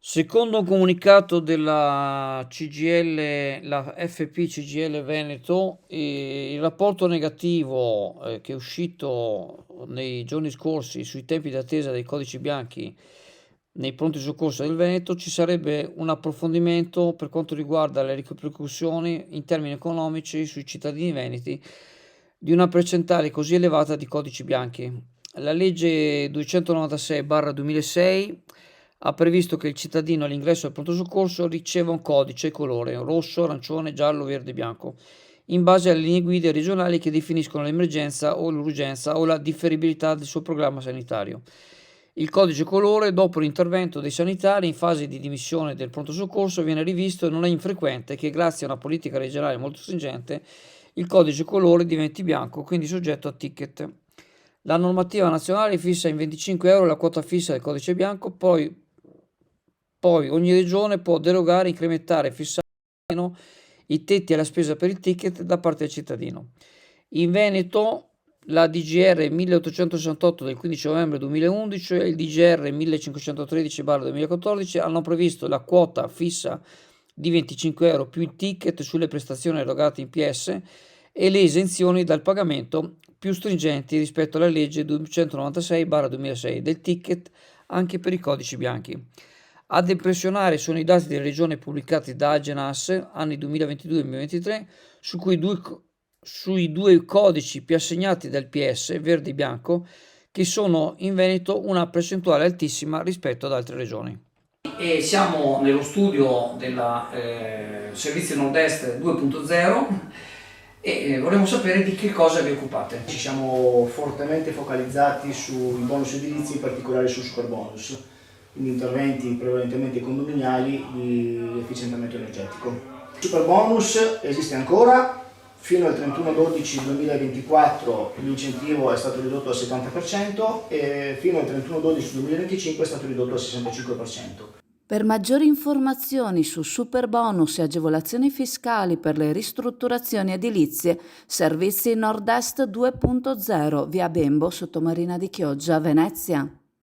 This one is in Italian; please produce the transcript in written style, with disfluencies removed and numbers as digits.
Secondo un comunicato della CGIL, la FP CGIL Veneto, il rapporto negativo che è uscito nei giorni scorsi sui tempi d'attesa dei codici bianchi nei pronti soccorso del Veneto, ci sarebbe un approfondimento per quanto riguarda le ripercussioni in termini economici sui cittadini veneti di una percentuale così elevata di codici bianchi. La legge 296/2006 ha previsto che il cittadino all'ingresso del pronto soccorso riceva un codice colore rosso, arancione, giallo, verde, bianco, in base alle linee guida regionali che definiscono l'emergenza o l'urgenza o la differibilità del suo programma sanitario. Il codice colore, dopo l'intervento dei sanitari in fase di dimissione del pronto soccorso, viene rivisto e non è infrequente che, grazie a una politica regionale molto stringente, il codice colore diventi bianco, quindi soggetto a ticket. La normativa nazionale fissa in 25 euro la quota fissa del codice bianco, poi ogni regione può derogare, incrementare e fissare i tetti alla spesa per il ticket da parte del cittadino. In Veneto la DGR 1868 del 15 novembre 2011 e il DGR 1513/2014 hanno previsto la quota fissa di 25 euro più il ticket sulle prestazioni erogate in PS e le esenzioni dal pagamento più stringenti rispetto alla legge 296/2006 del ticket anche per i codici bianchi. Ad impressionare sono i dati delle regioni pubblicati da Agenas anni 2022-2023 sui due codici più assegnati dal PS, verde e bianco, che sono in Veneto una percentuale altissima rispetto ad altre regioni. E siamo nello studio del Servizio Nord-Est 2.0 e vorremmo sapere di che cosa vi occupate. Ci siamo fortemente focalizzati sui bonus edilizi, in particolare sul superbonus, quindi interventi prevalentemente condominiali di efficientamento energetico. Il superbonus esiste ancora, fino al 31/12/2024 l'incentivo è stato ridotto al 70% e fino al 31/12/2025 è stato ridotto al 65%. Per maggiori informazioni su superbonus e agevolazioni fiscali per le ristrutturazioni edilizie, Servizi Nord-Est 2.0, via Bembo, Sottomarina di Chioggia, Venezia.